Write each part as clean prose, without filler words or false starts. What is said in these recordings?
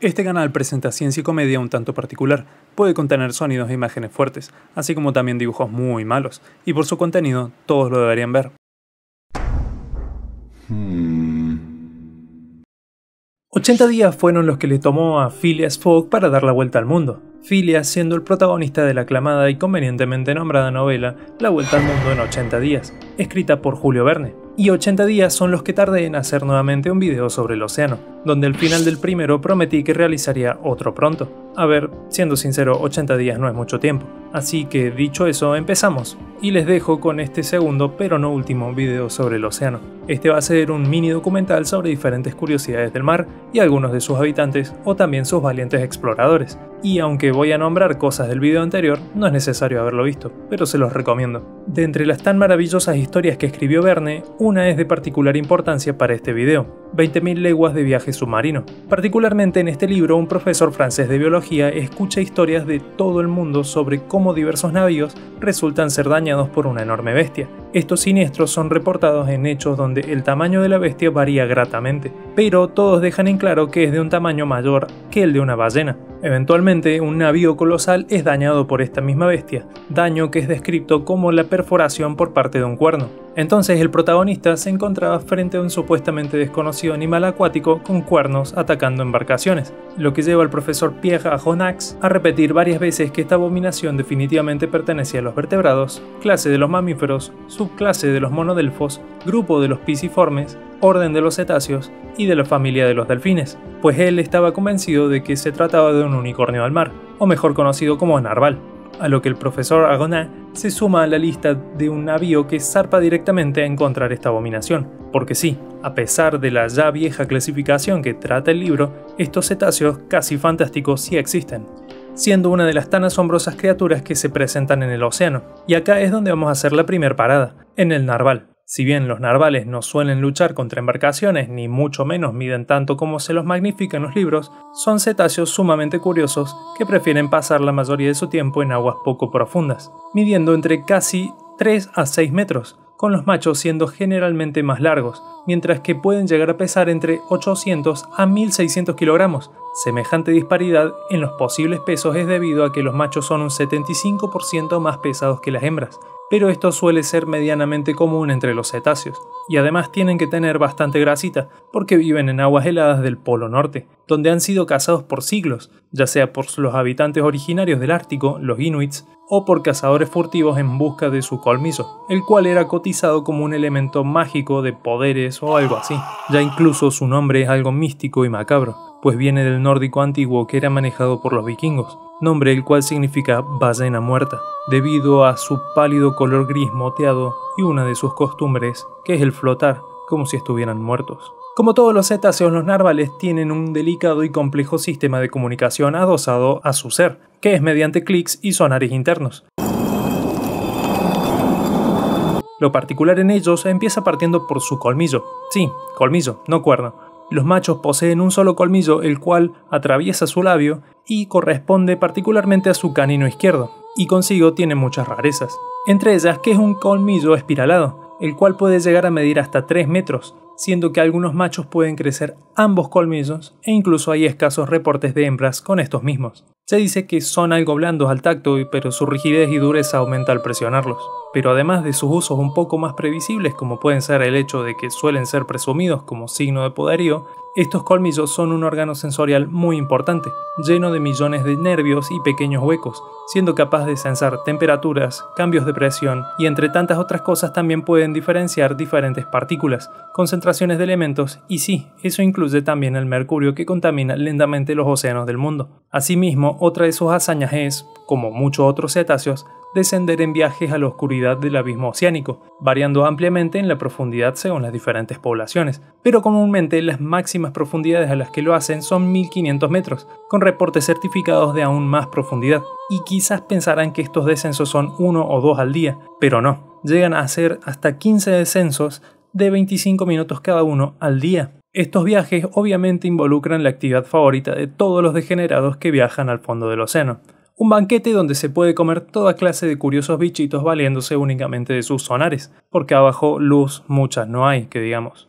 Este canal presenta ciencia y comedia un tanto particular, puede contener sonidos e imágenes fuertes, así como también dibujos muy malos, y por su contenido todos lo deberían ver. 80 días fueron los que le tomó a Phileas Fogg para dar la vuelta al mundo, Phileas siendo el protagonista de la aclamada y convenientemente nombrada novela La Vuelta al Mundo en 80 días, escrita por Julio Verne. Y 80 días son los que tardé en hacer nuevamente un video sobre el océano, donde al final del primero prometí que realizaría otro pronto. A ver, siendo sincero, 80 días no es mucho tiempo. Así que dicho eso, empezamos. Y les dejo con este segundo, pero no último, video sobre el océano. Este va a ser un mini documental sobre diferentes curiosidades del mar y algunos de sus habitantes o también sus valientes exploradores. Y aunque voy a nombrar cosas del video anterior, no es necesario haberlo visto, pero se los recomiendo. De entre las tan maravillosas historias que escribió Verne, una es de particular importancia para este video: 20.000 leguas de viaje submarino. Particularmente en este libro, un profesor francés de biología escucha historias de todo el mundo sobre cómo diversos navíos resultan ser dañados por una enorme bestia. Estos siniestros son reportados en hechos donde el tamaño de la bestia varía gratamente, pero todos dejan en claro que es de un tamaño mayor que el de una ballena. Eventualmente, un navío colosal es dañado por esta misma bestia, daño que es descrito como la perforación por parte de un cuerno. Entonces el protagonista se encontraba frente a un supuestamente desconocido animal acuático con cuernos atacando embarcaciones, lo que lleva al profesor Pierre Aronnax a repetir varias veces que esta abominación definitivamente pertenecía a los vertebrados, clase de los mamíferos, subclase de los monodelfos, grupo de los pisciformes, orden de los cetáceos y de la familia de los delfines, pues él estaba convencido de que se trataba de un unicornio al mar, o mejor conocido como narval. A lo que el profesor Aronnax se suma a la lista de un navío que zarpa directamente a encontrar esta abominación, porque sí, a pesar de la ya vieja clasificación que trata el libro, estos cetáceos casi fantásticos sí existen, siendo una de las tan asombrosas criaturas que se presentan en el océano. Y acá es donde vamos a hacer la primera parada, en el narval. Si bien los narvales no suelen luchar contra embarcaciones, ni mucho menos miden tanto como se los magnifica en los libros, son cetáceos sumamente curiosos que prefieren pasar la mayoría de su tiempo en aguas poco profundas, midiendo entre casi 3 a 6 metros, con los machos siendo generalmente más largos, mientras que pueden llegar a pesar entre 800 a 1600 kilogramos. Semejante disparidad en los posibles pesos es debido a que los machos son un 75% más pesados que las hembras, pero esto suele ser medianamente común entre los cetáceos, y además tienen que tener bastante grasita, porque viven en aguas heladas del Polo Norte, donde han sido cazados por siglos, ya sea por los habitantes originarios del Ártico, los inuits, o por cazadores furtivos en busca de su colmillo, el cual era cotizado como un elemento mágico de poderes o algo así. Ya incluso su nombre es algo místico y macabro, pues viene del nórdico antiguo que era manejado por los vikingos, nombre el cual significa ballena muerta, debido a su pálido color gris moteado y una de sus costumbres, que es el flotar, como si estuvieran muertos. Como todos los cetáceos, los narvales tienen un delicado y complejo sistema de comunicación adosado a su ser, que es mediante clics y sonares internos. Lo particular en ellos empieza partiendo por su colmillo. Sí, colmillo, no cuerno. Los machos poseen un solo colmillo, el cual atraviesa su labio y corresponde particularmente a su canino izquierdo, y consigo tiene muchas rarezas. Entre ellas que es un colmillo espiralado, el cual puede llegar a medir hasta 3 metros, siendo que algunos machos pueden crecer ambos colmillos e incluso hay escasos reportes de hembras con estos mismos. Se dice que son algo blandos al tacto, pero su rigidez y dureza aumenta al presionarlos. Pero además de sus usos un poco más previsibles, como pueden ser el hecho de que suelen ser presumidos como signo de poderío, estos colmillos son un órgano sensorial muy importante, lleno de millones de nervios y pequeños huecos, siendo capaz de sensar temperaturas, cambios de presión y entre tantas otras cosas también pueden diferenciar diferentes partículas, concentraciones de elementos y sí, eso incluye también el mercurio que contamina lentamente los océanos del mundo. Asimismo, otra de sus hazañas es, como muchos otros cetáceos, descender en viajes a la oscuridad del abismo oceánico, variando ampliamente en la profundidad según las diferentes poblaciones, pero comúnmente las máximas profundidades a las que lo hacen son 1500 metros, con reportes certificados de aún más profundidad, y quizás pensarán que estos descensos son 1 o 2 al día, pero no, llegan a hacer hasta 15 descensos de 25 minutos cada uno al día. Estos viajes obviamente involucran la actividad favorita de todos los degenerados que viajan al fondo del océano. Un banquete donde se puede comer toda clase de curiosos bichitos valiéndose únicamente de sus sonares, porque abajo luz muchas no hay, que digamos.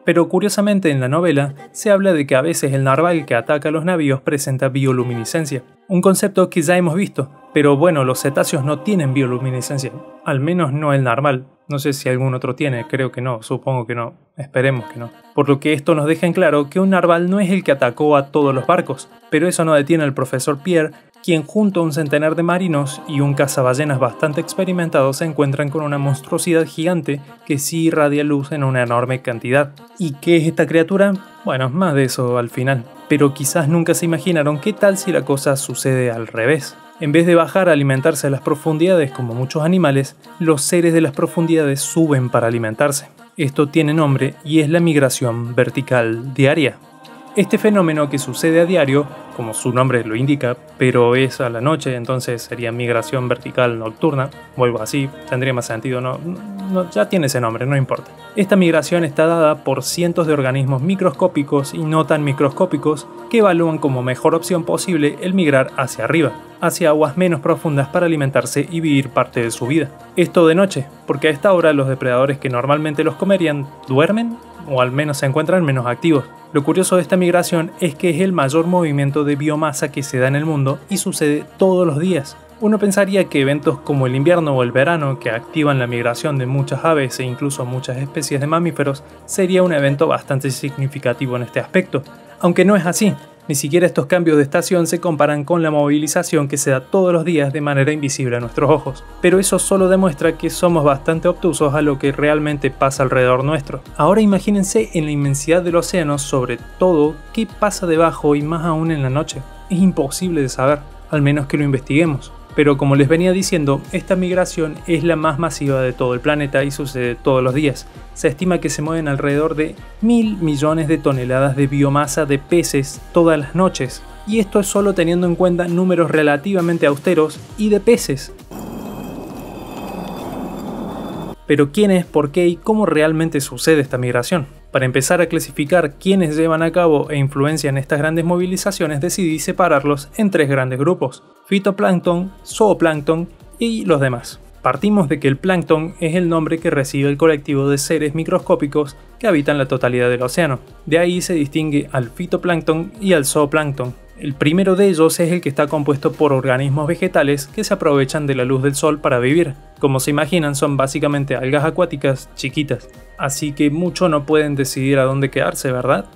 Pero curiosamente en la novela se habla de que a veces el narval que ataca a los navíos presenta bioluminiscencia, un concepto que ya hemos visto, pero bueno, los cetáceos no tienen bioluminiscencia, al menos no el narval. No sé si algún otro tiene, creo que no, supongo que no, esperemos que no. Por lo que esto nos deja en claro que un narval no es el que atacó a todos los barcos, pero eso no detiene al profesor Pierre, quien junto a un centenar de marinos y un cazaballenas bastante experimentado se encuentran con una monstruosidad gigante que sí irradia luz en una enorme cantidad. ¿Y qué es esta criatura? Bueno, más de eso al final. Pero quizás nunca se imaginaron qué tal si la cosa sucede al revés. En vez de bajar a alimentarse a las profundidades como muchos animales, los seres de las profundidades suben para alimentarse. Esto tiene nombre y es la migración vertical diaria. Este fenómeno que sucede a diario, como su nombre lo indica, pero es a la noche, entonces sería migración vertical nocturna, o algo así, tendría más sentido, no, ya tiene ese nombre, no importa. Esta migración está dada por cientos de organismos microscópicos y no tan microscópicos que evalúan como mejor opción posible el migrar hacia arriba, hacia aguas menos profundas para alimentarse y vivir parte de su vida. Esto de noche, porque a esta hora los depredadores que normalmente los comerían duermen o al menos se encuentran menos activos. Lo curioso de esta migración es que es el mayor movimiento de biomasa que se da en el mundo y sucede todos los días. Uno pensaría que eventos como el invierno o el verano, que activan la migración de muchas aves e incluso muchas especies de mamíferos, sería un evento bastante significativo en este aspecto, aunque no es así. Ni siquiera estos cambios de estación se comparan con la movilización que se da todos los días de manera invisible a nuestros ojos. Pero eso solo demuestra que somos bastante obtusos a lo que realmente pasa alrededor nuestro. Ahora imagínense en la inmensidad del océano, sobre todo, qué pasa debajo y más aún en la noche. Es imposible de saber, al menos que lo investiguemos. Pero como les venía diciendo, esta migración es la más masiva de todo el planeta y sucede todos los días. Se estima que se mueven alrededor de 1.000 millones de toneladas de biomasa de peces todas las noches. Y esto es solo teniendo en cuenta números relativamente austeros y de peces. Pero ¿quién es, por qué y cómo realmente sucede esta migración? Para empezar a clasificar quiénes llevan a cabo e influencian estas grandes movilizaciones, decidí separarlos en tres grandes grupos: fitoplancton, zooplancton y los demás. Partimos de que el plancton es el nombre que recibe el colectivo de seres microscópicos que habitan la totalidad del océano. De ahí se distingue al fitoplancton y al zooplancton. El primero de ellos es el que está compuesto por organismos vegetales que se aprovechan de la luz del sol para vivir. Como se imaginan, son básicamente algas acuáticas chiquitas, así que mucho no pueden decidir a dónde quedarse, ¿verdad?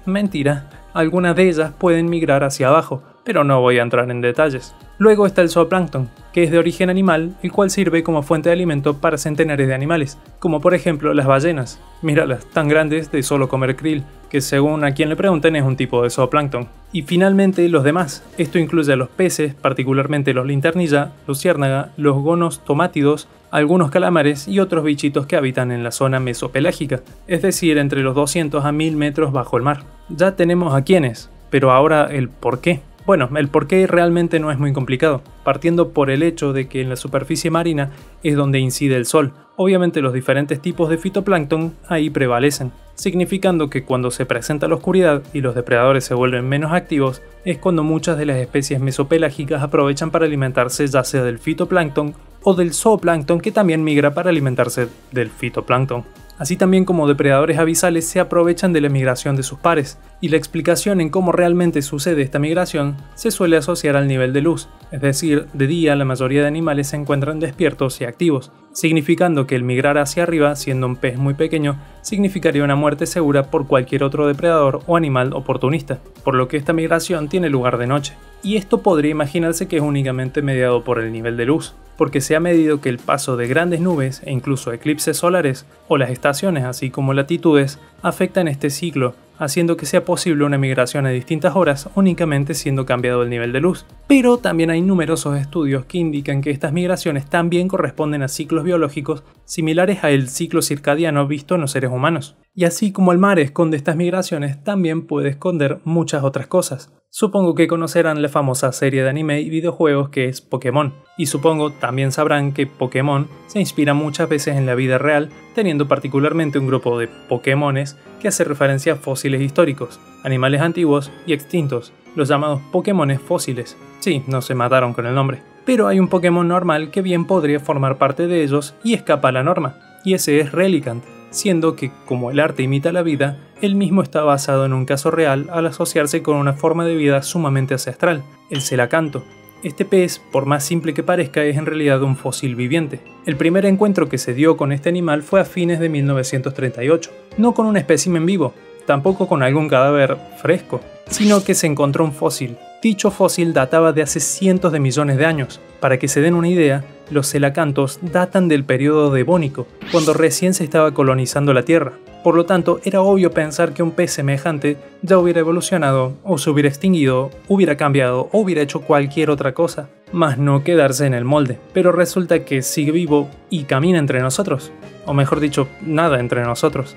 Mentira. Algunas de ellas pueden migrar hacia abajo, pero no voy a entrar en detalles. Luego está el zooplancton, que es de origen animal, el cual sirve como fuente de alimento para centenares de animales, como por ejemplo las ballenas. Míralas, tan grandes de solo comer krill, que según a quien le pregunten es un tipo de zooplancton. Y finalmente los demás. Esto incluye a los peces, particularmente los linternilla, luciérnaga, los gonos tomátidos, algunos calamares y otros bichitos que habitan en la zona mesopelágica, es decir, entre los 200 a 1000 metros bajo el mar. Ya tenemos a quiénes, pero ahora el por qué. Bueno, el porqué realmente no es muy complicado, partiendo por el hecho de que en la superficie marina es donde incide el sol. Obviamente los diferentes tipos de fitoplancton ahí prevalecen, significando que cuando se presenta la oscuridad y los depredadores se vuelven menos activos, es cuando muchas de las especies mesopelágicas aprovechan para alimentarse ya sea del fitoplancton o del zooplancton, que también migra para alimentarse del fitoplancton. Así también como depredadores abisales se aprovechan de la migración de sus pares, y la explicación en cómo realmente sucede esta migración se suele asociar al nivel de luz, es decir, de día la mayoría de animales se encuentran despiertos y activos, significando que el migrar hacia arriba, siendo un pez muy pequeño, significaría una muerte segura por cualquier otro depredador o animal oportunista, por lo que esta migración tiene lugar de noche. Y esto podría imaginarse que es únicamente mediado por el nivel de luz, porque se ha medido que el paso de grandes nubes e incluso eclipses solares o las estaciones así como latitudes afectan este ciclo, haciendo que sea posible una migración a distintas horas únicamente siendo cambiado el nivel de luz. Pero también hay numerosos estudios que indican que estas migraciones también corresponden a ciclos biológicos similares al ciclo circadiano visto en los seres humanos. Y así como el mar esconde estas migraciones, también puede esconder muchas otras cosas. Supongo que conocerán la famosa serie de anime y videojuegos que es Pokémon, y supongo también sabrán que Pokémon se inspira muchas veces en la vida real, teniendo particularmente un grupo de Pokémones que hace referencia a fósiles históricos, animales antiguos y extintos, los llamados Pokémones fósiles. Sí, no se mataron con el nombre. Pero hay un Pokémon normal que bien podría formar parte de ellos y escapa a la norma, y ese es Relicanth. siendo que, como el arte imita la vida, el mismo está basado en un caso real al asociarse con una forma de vida sumamente ancestral, el celacanto. Este pez, por más simple que parezca, es en realidad un fósil viviente. El primer encuentro que se dio con este animal fue a fines de 1938, no con un espécimen vivo, tampoco con algún cadáver fresco, sino que se encontró un fósil. Dicho fósil databa de hace cientos de millones de años. Para que se den una idea, los celacantos datan del periodo devónico, cuando recién se estaba colonizando la Tierra. Por lo tanto, era obvio pensar que un pez semejante ya hubiera evolucionado, o se hubiera extinguido, hubiera cambiado o hubiera hecho cualquier otra cosa, más no quedarse en el molde. Pero resulta que sigue vivo y camina entre nosotros, o mejor dicho, nada entre nosotros.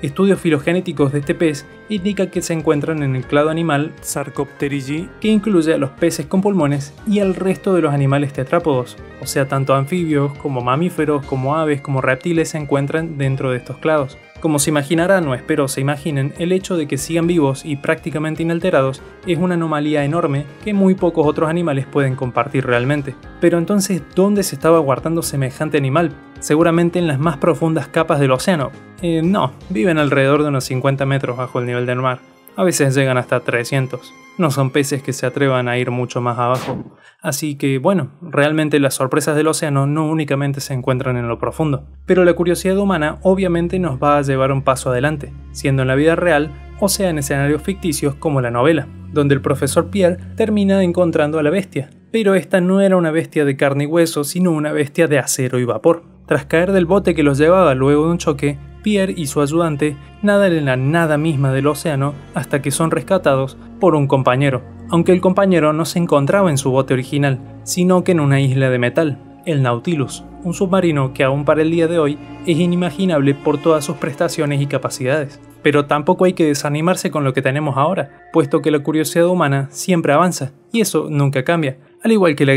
Estudios filogenéticos de este pez indican que se encuentran en el clado animal Sarcopterygii, que incluye a los peces con pulmones y al resto de los animales tetrápodos, o sea, tanto anfibios como mamíferos, como aves, como reptiles se encuentran dentro de estos clados. Como se imaginarán o espero se imaginen, el hecho de que sigan vivos y prácticamente inalterados es una anomalía enorme que muy pocos otros animales pueden compartir realmente. Pero entonces, ¿dónde se estaba guardando semejante animal? Seguramente en las más profundas capas del océano. No, viven alrededor de unos 50 metros bajo el nivel del mar. A veces llegan hasta 300. No son peces que se atrevan a ir mucho más abajo. Así que bueno, realmente las sorpresas del océano no únicamente se encuentran en lo profundo. Pero la curiosidad humana obviamente nos va a llevar un paso adelante, siendo en la vida real o sea en escenarios ficticios como la novela, donde el profesor Pierre termina encontrando a la bestia. Pero esta no era una bestia de carne y hueso, sino una bestia de acero y vapor. Tras caer del bote que los llevaba luego de un choque, Pierre y su ayudante nadan en la nada misma del océano hasta que son rescatados por un compañero, aunque el compañero no se encontraba en su bote original, sino que en una isla de metal, el Nautilus, un submarino que aún para el día de hoy es inimaginable por todas sus prestaciones y capacidades. Pero tampoco hay que desanimarse con lo que tenemos ahora, puesto que la curiosidad humana siempre avanza, y eso nunca cambia, al igual que la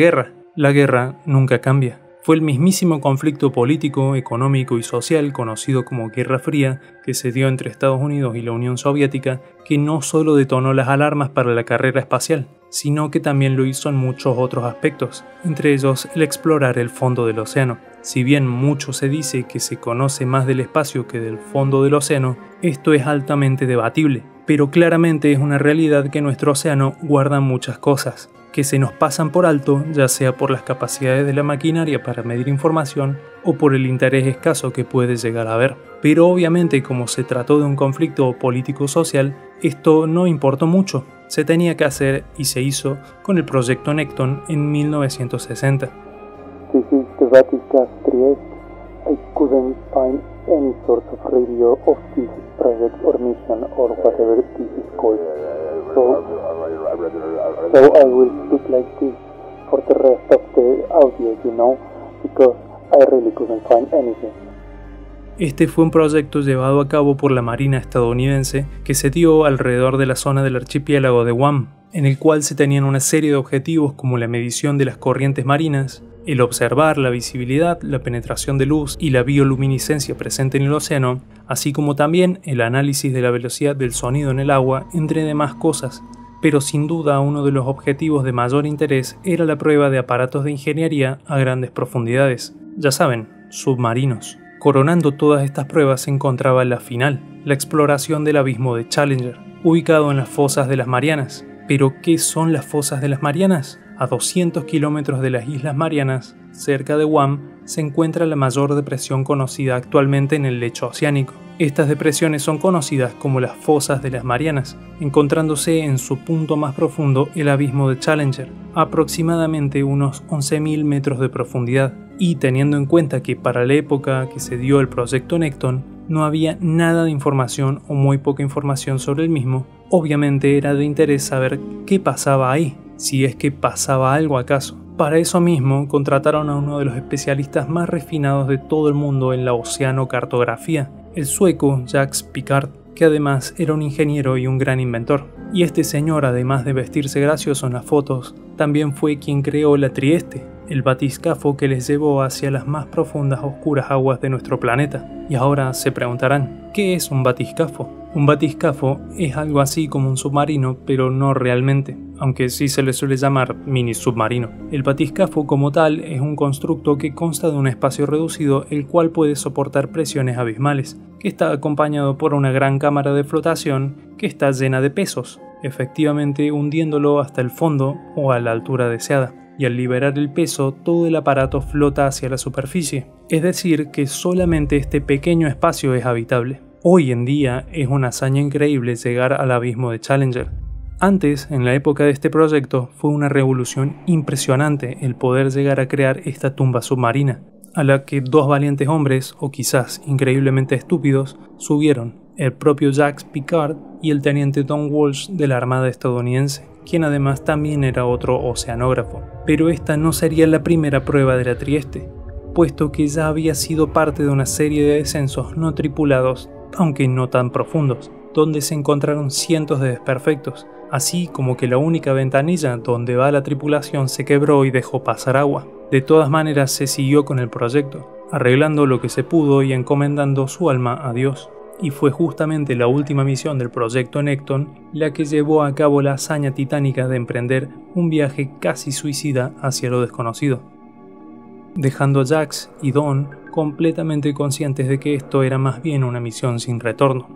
guerra nunca cambia. Fue el mismísimo conflicto político, económico y social conocido como Guerra Fría que se dio entre Estados Unidos y la Unión Soviética que no solo detonó las alarmas para la carrera espacial, sino que también lo hizo en muchos otros aspectos, entre ellos el explorar el fondo del océano. Si bien mucho se dice que se conoce más del espacio que del fondo del océano, esto es altamente debatible, pero claramente es una realidad que nuestro océano guarda muchas cosas que se nos pasan por alto, ya sea por las capacidades de la maquinaria para medir información o por el interés escaso que puede llegar a haber. Pero obviamente, como se trató de un conflicto político-social, esto no importó mucho. Se tenía que hacer y se hizo con el proyecto Nekton en 1960. This is the Vatican Trieste. I couldn't find any sort of radio of this project or mission or whatever this is called. So I will speak like this for the rest of the audio, because I really couldn't find anything. Este fue un proyecto llevado a cabo por la Marina estadounidense que se dio alrededor de la zona del archipiélago de Guam, en el cual se tenían una serie de objetivos como la medición de las corrientes marinas, el observar la visibilidad, la penetración de luz y la bioluminiscencia presente en el océano, así como también el análisis de la velocidad del sonido en el agua, entre demás cosas. Pero sin duda uno de los objetivos de mayor interés era la prueba de aparatos de ingeniería a grandes profundidades, ya saben, submarinos. Coronando todas estas pruebas se encontraba la final, la exploración del abismo de Challenger, ubicado en las fosas de las Marianas. ¿Pero qué son las fosas de las Marianas? A 200 kilómetros de las Islas Marianas, cerca de Guam, se encuentra la mayor depresión conocida actualmente en el lecho oceánico. Estas depresiones son conocidas como las fosas de las Marianas, encontrándose en su punto más profundo el abismo de Challenger, aproximadamente unos 11.000 metros de profundidad. Y teniendo en cuenta que para la época que se dio el proyecto Nekton no había nada de información o muy poca información sobre el mismo, obviamente era de interés saber qué pasaba ahí, si es que pasaba algo acaso. Para eso mismo contrataron a uno de los especialistas más refinados de todo el mundo en la oceanocartografía, el sueco Jacques Piccard, que además era un ingeniero y un gran inventor. Y este señor, además de vestirse gracioso en las fotos, también fue quien creó la Trieste, el batiscafo que les llevó hacia las más profundas oscuras aguas de nuestro planeta. Y ahora se preguntarán, ¿qué es un batiscafo? Un batiscafo es algo así como un submarino, pero no realmente, aunque sí se le suele llamar mini submarino. El batiscafo como tal es un constructo que consta de un espacio reducido el cual puede soportar presiones abismales, que está acompañado por una gran cámara de flotación que está llena de pesos, efectivamente hundiéndolo hasta el fondo o a la altura deseada. Y al liberar el peso, todo el aparato flota hacia la superficie, es decir, que solamente este pequeño espacio es habitable. Hoy en día es una hazaña increíble llegar al abismo de Challenger. Antes, en la época de este proyecto, fue una revolución impresionante el poder llegar a crear esta tumba submarina, a la que dos valientes hombres, o quizás increíblemente estúpidos, subieron, el propio Jacques Piccard y el teniente Don Walsh de la Armada estadounidense, quien además también era otro oceanógrafo. Pero esta no sería la primera prueba de la Trieste, puesto que ya había sido parte de una serie de descensos no tripulados, aunque no tan profundos, donde se encontraron cientos de desperfectos, así como que la única ventanilla donde va la tripulación se quebró y dejó pasar agua. De todas maneras se siguió con el proyecto, arreglando lo que se pudo y encomendando su alma a Dios. Y fue justamente la última misión del proyecto Necton la que llevó a cabo la hazaña titánica de emprender un viaje casi suicida hacia lo desconocido, dejando a Jax y Don completamente conscientes de que esto era más bien una misión sin retorno,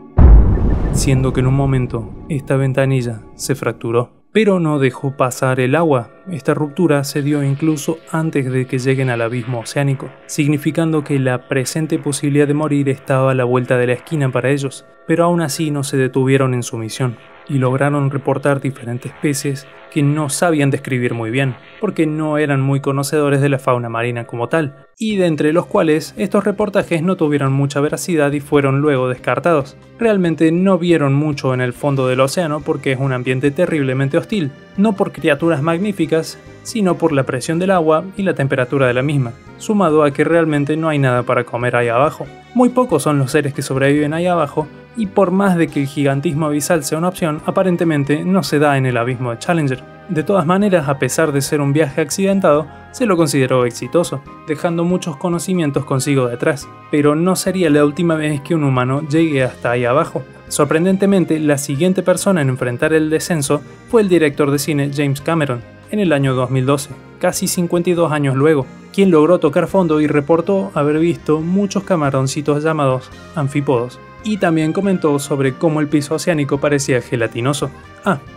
siendo que en un momento esta ventanilla se fracturó. Pero no dejó pasar el agua. Esta ruptura se dio incluso antes de que lleguen al abismo oceánico, significando que la presente posibilidad de morir estaba a la vuelta de la esquina para ellos, pero aún así no se detuvieron en su misión, y lograron reportar diferentes peces que no sabían describir muy bien, porque no eran muy conocedores de la fauna marina como tal, y de entre los cuales estos reportajes no tuvieron mucha veracidad y fueron luego descartados. Realmente no vieron mucho en el fondo del océano porque es un ambiente terriblemente hostil, no por criaturas magníficas, sino por la presión del agua y la temperatura de la misma, sumado a que realmente no hay nada para comer ahí abajo. Muy pocos son los seres que sobreviven ahí abajo, y por más de que el gigantismo abisal sea una opción, aparentemente no se da en el abismo de Challenger. De todas maneras, a pesar de ser un viaje accidentado, se lo consideró exitoso, dejando muchos conocimientos consigo detrás, pero no sería la última vez que un humano llegue hasta ahí abajo. Sorprendentemente, la siguiente persona en enfrentar el descenso fue el director de cine James Cameron, en el año 2012, casi 52 años luego, quien logró tocar fondo y reportó haber visto muchos camaroncitos llamados anfípodos, y también comentó sobre cómo el piso oceánico parecía gelatinoso.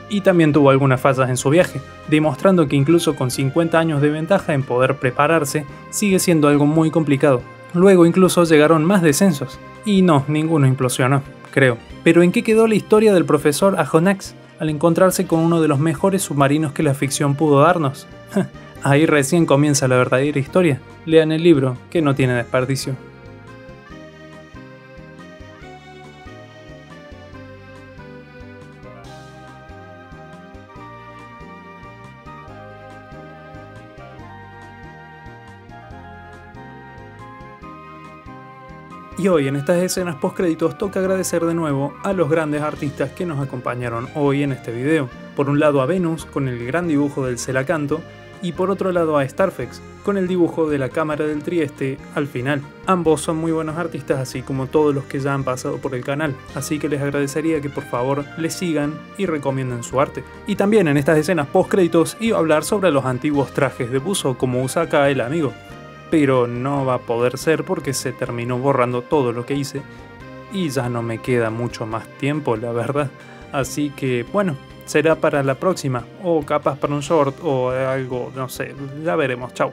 Y también tuvo algunas fallas en su viaje, demostrando que incluso con 50 años de ventaja en poder prepararse, sigue siendo algo muy complicado. Luego incluso llegaron más descensos, y no, ninguno implosionó, creo. Pero ¿en qué quedó la historia del profesor Ajonax al encontrarse con uno de los mejores submarinos que la ficción pudo darnos? Ahí recién comienza la verdadera historia. Lean el libro, que no tiene desperdicio. Y hoy en estas escenas postcréditos toca agradecer de nuevo a los grandes artistas que nos acompañaron hoy en este video. Por un lado a Venus con el gran dibujo del Celacanto y por otro lado a Starfex con el dibujo de la cámara del Trieste al final. Ambos son muy buenos artistas así como todos los que ya han pasado por el canal, así que les agradecería que por favor les sigan y recomienden su arte. Y también en estas escenas postcréditos iba a hablar sobre los antiguos trajes de buzo como usa acá el amigo, pero no va a poder ser porque se terminó borrando todo lo que hice y ya no me queda mucho más tiempo, la verdad. Así que bueno, será para la próxima, o capaz para un short o algo, no sé, ya veremos, chao.